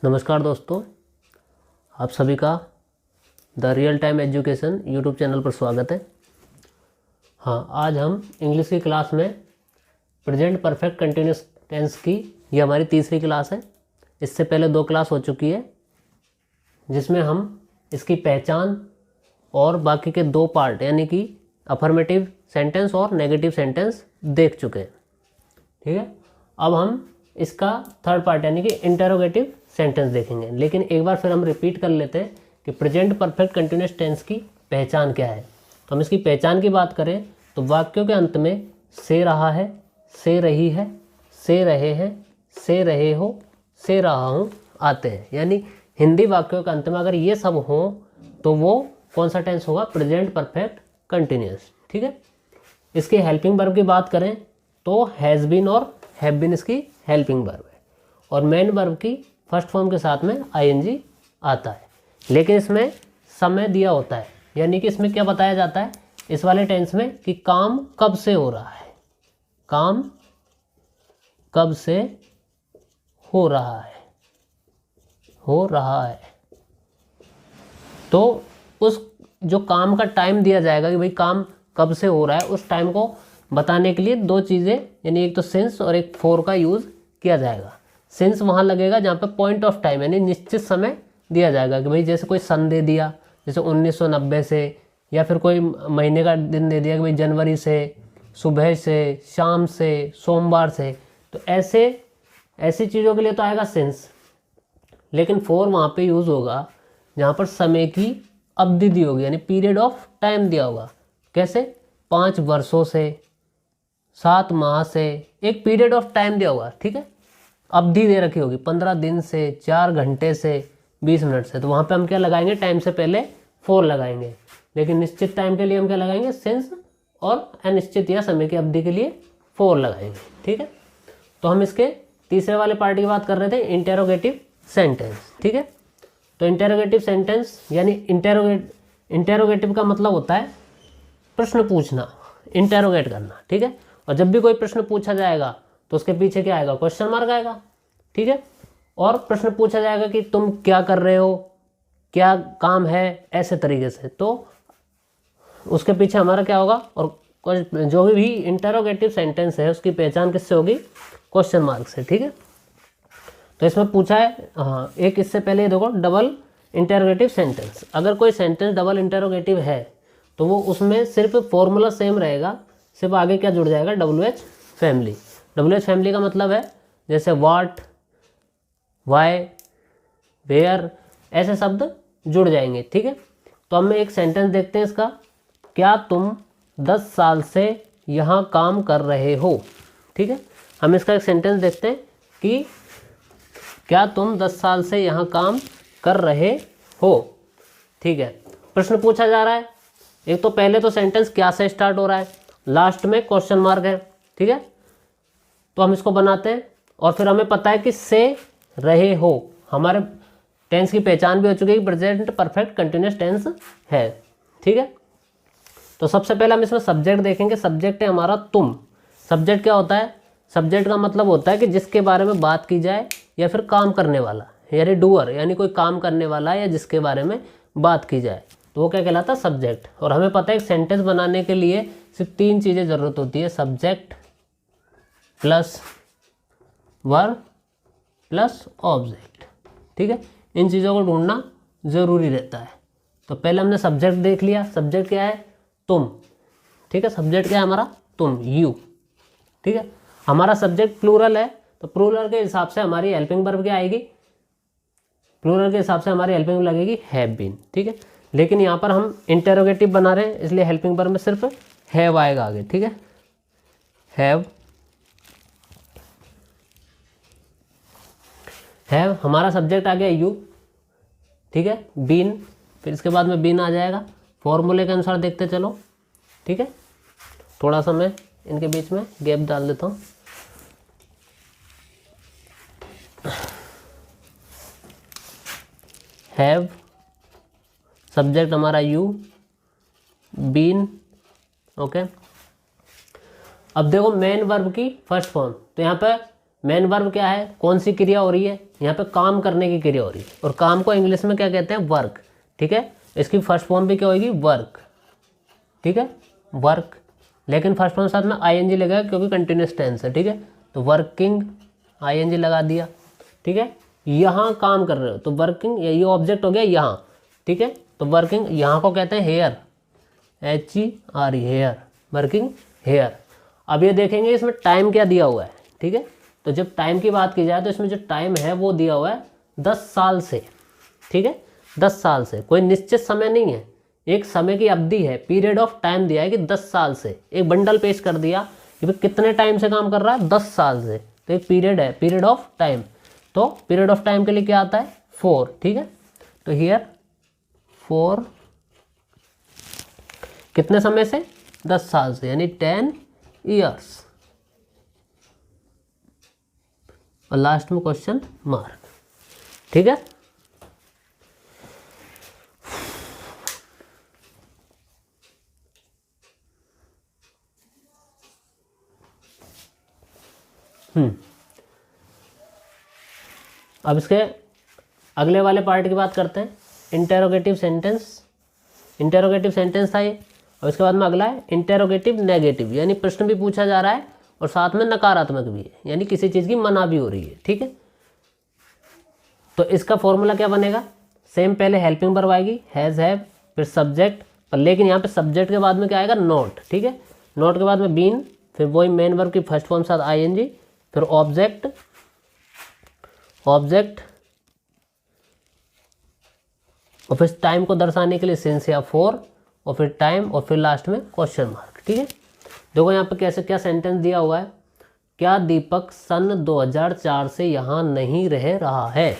नमस्कार दोस्तों, आप सभी का the real time education YouTube channel पर स्वागत है। हाँ, आज हम इंग्लिश की क्लास में प्रेजेंट परफेक्ट कंटिन्यूस टेंस की ये हमारी तीसरी क्लास है। इससे पहले 2 क्लास हो चुकी है जिसमें हम इसकी पहचान और बाकी के 2 पार्ट यानी कि अफर्मेटिव सेंटेंस और नेगेटिव सेंटेंस देख चुके हैं। ठीक है, अब हम इसका थर्ड पार्ट यानी कि इंटरोगेटिव सेंटेंस देखेंगे। लेकिन एक बार फिर हम रिपीट कर लेते हैं कि प्रेजेंट परफेक्ट कंटिन्यूस टेंस की पहचान क्या है। तो हम इसकी पहचान की बात करें तो वाक्यों के अंत में से रहा है, से रही है, से रहे हैं, से रहे हो, से रहा हूँ आते हैं। यानी हिंदी वाक्यों के अंत में अगर ये सब हो तो वो कौन सा टेंस होगा? Present perfect continuous. ठीक है, इसकी हेल्पिंग वर्ब की बात करें तो हैज़ बीन और हैव बीन इसकी हेल्पिंग वर्ब है और मेन वर्ब की फर्स्ट फॉर्म के साथ में आईएनजी आता है। लेकिन इसमें समय दिया होता है, यानी कि इसमें क्या बताया जाता है इस वाले टेंस में कि काम कब से हो रहा है, काम कब से हो रहा है, हो रहा है। तो उस जो काम का टाइम दिया जाएगा कि भाई काम कब से हो रहा है, उस टाइम को बताने के लिए 2 चीज़ें यानी एक तो सिंस और एक फॉर का यूज़ किया जाएगा। सिंस वहाँ लगेगा जहाँ पे पॉइंट ऑफ टाइम यानी निश्चित समय दिया जाएगा कि भाई जैसे कोई सन दे दिया जैसे 1990 से, या फिर कोई महीने का दिन दे दिया कि भाई जनवरी से, सुबह से, शाम से, सोमवार से। तो ऐसी चीज़ों के लिए तो आएगा सिंस। लेकिन फॉर वहाँ पे यूज़ होगा जहाँ पर समय की अवधि दी होगी यानी पीरियड ऑफ टाइम दिया होगा। कैसे? 5 वर्षों से, 7 माह से, एक पीरियड ऑफ टाइम दिया होगा। ठीक है, अवधि दे रखी होगी 15 दिन से, 4 घंटे से, 20 मिनट से। तो वहाँ पे हम क्या लगाएंगे? टाइम से पहले फॉर लगाएंगे। लेकिन निश्चित टाइम के लिए हम क्या लगाएंगे? सिंस, और अनिश्चित या समय की अवधि के लिए फॉर लगाएंगे। ठीक है, तो हम इसके तीसरे वाले पार्ट की बात कर रहे थे, इंटेरोगेटिव सेंटेंस। ठीक है, तो इंटेरोगेटिव सेंटेंस यानी इंटेरोगेटिव का मतलब होता है प्रश्न पूछना, इंटेरोगेट करना। ठीक है, और जब भी कोई प्रश्न पूछा जाएगा तो उसके पीछे क्या आएगा? क्वेश्चन मार्क आएगा। ठीक है, और प्रश्न पूछा जाएगा कि तुम क्या कर रहे हो, क्या काम है, ऐसे तरीके से, तो उसके पीछे हमारा क्या होगा? और जो भी इंटेरोगेटिव सेंटेंस है उसकी पहचान किससे होगी? क्वेश्चन मार्क से। ठीक है, तो इसमें पूछा है, हाँ एक इससे पहले ये देखो डबल इंटेरोगेटिव सेंटेंस। अगर कोई सेंटेंस डबल इंटेरोगेटिव है तो वो उसमें सिर्फ फॉर्मूला सेम रहेगा, सिर्फ आगे क्या जुड़ जाएगा? WH family. WH फैमिली का मतलब है जैसे व्हाट, वाई, वेयर, ऐसे शब्द जुड़ जाएंगे। ठीक है, तो हम एक सेंटेंस देखते हैं इसका, क्या तुम 10 साल से यहाँ काम कर रहे हो। ठीक है, हम इसका एक सेंटेंस देखते हैं कि क्या तुम 10 साल से यहाँ काम कर रहे हो। ठीक है, प्रश्न पूछा जा रहा है। एक तो पहले तो सेंटेंस क्या से स्टार्ट हो रहा है, लास्ट में क्वेश्चन मार्क है। ठीक है, तो हम इसको बनाते हैं और फिर हमें पता है कि से रहे हो हमारे टेंस की पहचान भी हो चुकी है कि प्रेजेंट परफेक्ट कंटिन्यूस टेंस है। ठीक है, तो सबसे पहले हम इसमें सब्जेक्ट देखेंगे। सब्जेक्ट है हमारा तुम। सब्जेक्ट क्या होता है? सब्जेक्ट का मतलब होता है कि जिसके बारे में बात की जाए या फिर काम करने वाला, यानी डूअर, यानी कोई काम करने वाला या जिसके बारे में बात की जाए, तो वो क्या कहलाता है? सब्जेक्ट। और हमें पता है कि सेंटेंस बनाने के लिए सिर्फ 3 चीज़ें ज़रूरत होती है, subject plus verb plus object. ठीक है, इन चीज़ों को ढूंढना ज़रूरी रहता है। तो पहले हमने सब्जेक्ट देख लिया। सब्जेक्ट क्या है? तुम। ठीक है, सब्जेक्ट क्या है हमारा? तुम, यू। ठीक है, हमारा सब्जेक्ट प्लूरल है तो प्लूरल के हिसाब से हमारी हेल्पिंग वर्ब क्या आएगी? प्लूरल के हिसाब से हमारी हेल्पिंग लगेगी हैव बीन। ठीक है, लेकिन यहाँ पर हम इंटेरोगेटिव बना रहे हैं इसलिए हेल्पिंग वर्ब में सिर्फ हैव आएगा आगे। ठीक है, हैव हमारा सब्जेक्ट आ गया यू। ठीक है, बीन, फिर इसके बाद में बीन आ जाएगा। फॉर्मूले के अनुसार देखते चलो। ठीक है, थोड़ा सा मैं इनके बीच में गैप डाल देता हूँ। हैव सब्जेक्ट हमारा यू, बीन। ओके, अब देखो मेन वर्ब की फर्स्ट फॉर्म, तो यहाँ पे मेन वर्ब क्या है, कौन सी क्रिया हो रही है, यहाँ पे काम करने की क्रिया हो रही है, और काम को इंग्लिश में क्या कहते हैं, वर्क। ठीक है, इसकी फर्स्ट फॉर्म भी क्या होगी, वर्क। ठीक है, वर्क, लेकिन फर्स्ट फॉर्म साथ में आईएनजी लगेगा क्योंकि कंटिन्यूस टेंस है। ठीक है, तो वर्किंग आईएनजी लगा दिया। ठीक है, यहाँ काम कर रहे हो तो वर्किंग, ये ऑब्जेक्ट हो गया यहाँ। ठीक है, तो वर्किंग यहाँ को कहते हैं here, HER, here, working here. अब ये देखेंगे इसमें टाइम क्या दिया हुआ है। ठीक है, तो जब टाइम की बात की जाए तो इसमें जो टाइम है वो दिया हुआ है 10 साल से। ठीक है, 10 साल से, कोई निश्चित समय नहीं है, एक समय की अवधि है, पीरियड ऑफ टाइम दिया है कि 10 साल से। एक बंडल पेश कर दिया कि भाई कितने टाइम से काम कर रहा है, 10 साल से, तो एक पीरियड है, पीरियड ऑफ टाइम। तो पीरियड ऑफ टाइम के लिए क्या आता है, 4। ठीक है, तो हियर 4 कितने समय से, 10 साल से, यानी 10 ईयर्स। और लास्ट में क्वेश्चन मार्क। ठीक है, अब इसके अगले वाले पार्ट की बात करते हैं, इंटेरोगेटिव सेंटेंस। इंटेरोगेटिव सेंटेंस था ये, और इसके बाद में अगला है इंटेरोगेटिव नेगेटिव, यानी प्रश्न भी पूछा जा रहा है और साथ में नकारात्मक भी है, यानी किसी चीज़ की मना भी हो रही है। ठीक है, तो इसका फॉर्मूला क्या बनेगा, सेम, पहले हेल्पिंग वर्ब आएगी, हैज़, हैव, फिर सब्जेक्ट, पर लेकिन यहाँ पे सब्जेक्ट के बाद में क्या आएगा, नोट। ठीक है, नोट के बाद में बीन, फिर वही मेन वर्ब की फर्स्ट फॉर्म साथ आईएनजी, फिर ऑब्जेक्ट, ऑब्जेक्ट, और फिर टाइम को दर्शाने के लिए सिंस या फॉर, और फिर टाइम, और फिर लास्ट में क्वेश्चन मार्क। ठीक है, देखो यहाँ पे कैसे क्या सेंटेंस दिया हुआ है, क्या दीपक सन 2004 से यहाँ नहीं रह रहा है।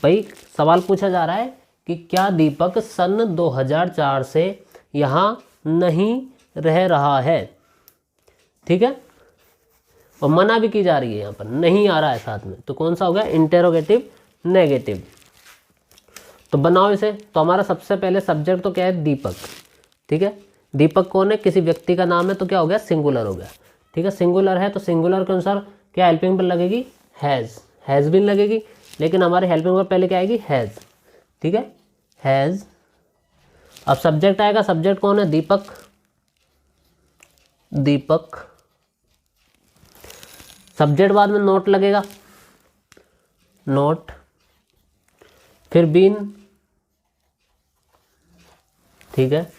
भाई सवाल पूछा जा रहा है कि क्या दीपक सन 2004 से यहाँ नहीं रह रहा है। ठीक है, और मना भी की जा रही है, यहाँ पर नहीं आ रहा है साथ में, तो कौन सा हो गया, इंटेरोगेटिव नेगेटिव। तो बनाओ इसे, तो हमारा सबसे पहले सब्जेक्ट तो क्या है, दीपक। ठीक है, दीपक कौन है, किसी व्यक्ति का नाम है, तो क्या हो गया, सिंगुलर हो गया। ठीक है, सिंगुलर है तो सिंगुलर के अनुसार क्या हेल्पिंग पर लगेगी, हैज़ भी लगेगी, लेकिन हमारे हेल्पिंग पर पहले क्या आएगी, हैज़। ठीक है, हैज़। अब सब्जेक्ट आएगा, सब्जेक्ट कौन है, दीपक, दीपक। सब्जेक्ट बाद में नोट लगेगा, नोट, फिर बीन। ठीक है,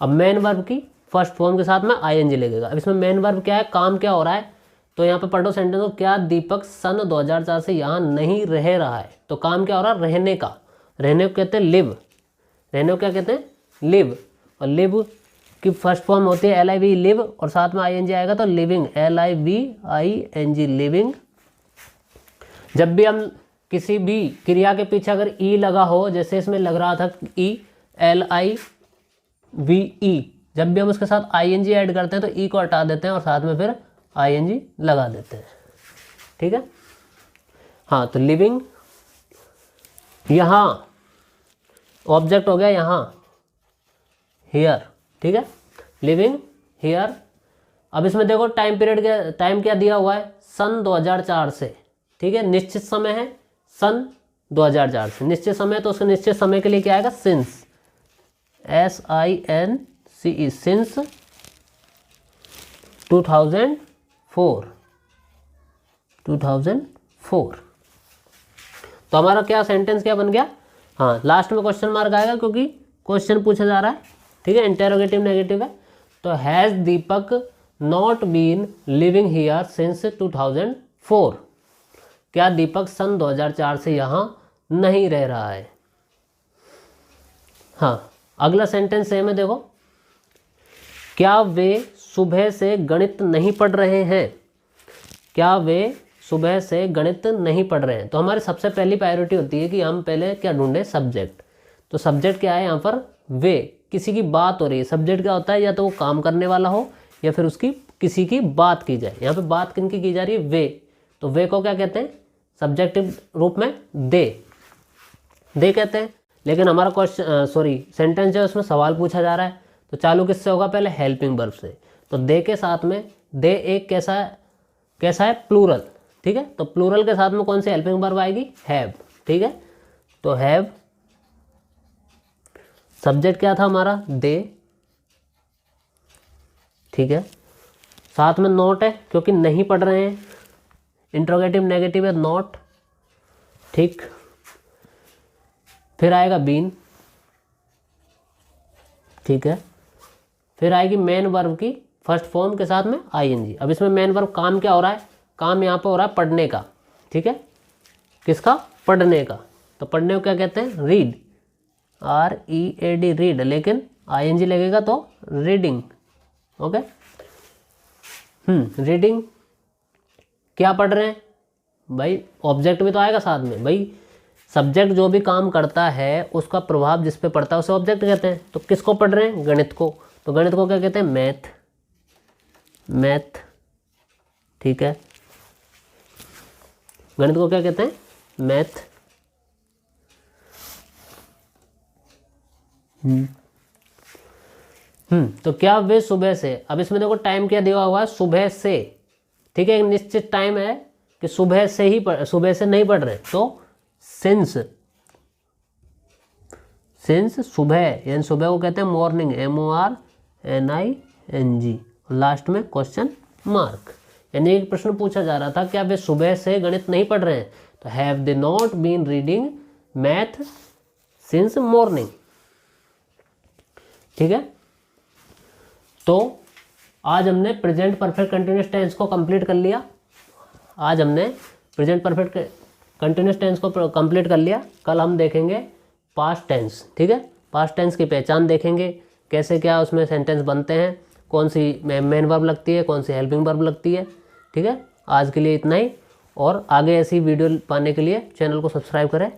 अब मेन वर्ब की फर्स्ट फॉर्म के साथ में आईएनजी लगेगा। अब इसमें मेन वर्ब क्या है, काम क्या हो रहा है, तो यहाँ पे पढ़ो सेंटेंस को, क्या दीपक सन 2004 से यहाँ नहीं रह रहा है, तो काम क्या हो रहा है, रहने का। रहने को कहते हैं लिव, रहने को क्या कहते हैं, लिव, और लिव की फर्स्ट फॉर्म होती है LIV, लिव, और साथ में आईएनजी आएगा तो लिविंग, LIVING, लिविंग। जब भी हम किसी भी क्रिया के पीछे अगर ई लगा हो, जैसे इसमें लग रहा था ई, LIVE, जब भी हम उसके साथ आईएनजी ऐड करते हैं तो ई को हटा देते हैं और साथ में फिर आईएनजी लगा देते हैं। ठीक है, हाँ, तो लिविंग, यहाँ ऑब्जेक्ट हो गया, यहाँ हियर। ठीक है, लिविंग हियर। अब इसमें देखो टाइम पीरियड क्या, टाइम क्या दिया हुआ है, सन 2004 से। ठीक है, निश्चित समय है, सन 2004 से निश्चित समय, तो उसके निश्चित समय के लिए क्या आएगा, सिंस, SINCE, सिंस 2004। तो हमारा क्या सेंटेंस क्या बन गया, हाँ, लास्ट में क्वेश्चन मार्क आएगा क्योंकि क्वेश्चन पूछा जा रहा है। ठीक है, इंटेरोगेटिव नेगेटिव है, तो has Deepak not been living here since 2004, क्या दीपक सन 2004 से यहाँ नहीं रह रहा है। हाँ, अगला सेंटेंस सेम है, देखो, क्या वे सुबह से गणित नहीं पढ़ रहे हैं, क्या वे सुबह से गणित नहीं पढ़ रहे हैं। तो हमारी सबसे पहली प्रायोरिटी होती है कि हम पहले क्या ढूंढें, सब्जेक्ट। तो सब्जेक्ट क्या है यहाँ पर, वे, किसी की बात हो रही है। सब्जेक्ट क्या होता है, या तो वो काम करने वाला हो या फिर उसकी किसी की बात की जाए। यहाँ पे बात किनकी की जा रही है, वे, तो वे को क्या कहते हैं, सब्जेक्टिव रूप में दे कहते हैं। लेकिन हमारा क्वेश्चन सेंटेंस है उसमें सवाल पूछा जा रहा है, तो चालू किससे होगा, पहले हेल्पिंग वर्ब से। तो दे के साथ में दे एक कैसा है प्लूरल, ठीक है। तो प्लूरल के साथ में कौन सी हेल्पिंग वर्ब आएगी, हैव, ठीक है। तो हैव, सब्जेक्ट क्या था हमारा, दे, ठीक है। साथ में नॉट है क्योंकि नहीं पढ़ रहे हैं, इंट्रोगेटिव नेगेटिव है नॉट, ठीक। फिर आएगा बीन, ठीक है। फिर आएगी मेन वर्ब की फर्स्ट फॉर्म के साथ में आईएनजी। अब इसमें मेन वर्ब काम क्या हो रहा है, काम यहाँ पे हो रहा है पढ़ने का, ठीक है। किसका, पढ़ने का। तो पढ़ने को क्या कहते हैं, रीड, READ, रीड, लेकिन आईएनजी लगेगा तो रीडिंग, ओके। रीडिंग, क्या पढ़ रहे हैं भाई, ऑब्जेक्ट भी तो आएगा साथ में भाई। सब्जेक्ट जो भी काम करता है उसका प्रभाव जिस पे पड़ता है उसे ऑब्जेक्ट कहते हैं। तो किसको पढ़ रहे हैं, गणित को। तो गणित को क्या कहते हैं, मैथ, ठीक है। गणित को क्या कहते हैं, मैथ। तो क्या वे सुबह से, अब इसमें देखो टाइम क्या दिया हुआ है, सुबह से, ठीक है। एक निश्चित टाइम है कि सुबह से ही सुबह से नहीं पढ़ रहे, तो सिंस सुबह, यानी सुबह को कहते हैं मॉर्निंग, MORNING, लास्ट में क्वेश्चन मार्क। यानी एक प्रश्न पूछा जा रहा था क्या वे सुबह से गणित नहीं पढ़ रहे हैं, तो have they not been reading math since morning, ठीक है। तो आज हमने प्रेजेंट परफेक्ट कंटिन्यूअस टेंस को कंप्लीट कर लिया। आज हमने प्रेजेंट परफेक्ट कंटिन्यूअस टेंस को कंप्लीट कर लिया। कल हम देखेंगे पास्ट टेंस, ठीक है। पास्ट टेंस की पहचान देखेंगे, कैसे क्या उसमें सेंटेंस बनते हैं, कौन सी मेन वर्ब लगती है, कौन सी हेल्पिंग वर्ब लगती है, ठीक है। आज के लिए इतना ही, और आगे ऐसी वीडियो पाने के लिए चैनल को सब्सक्राइब करें।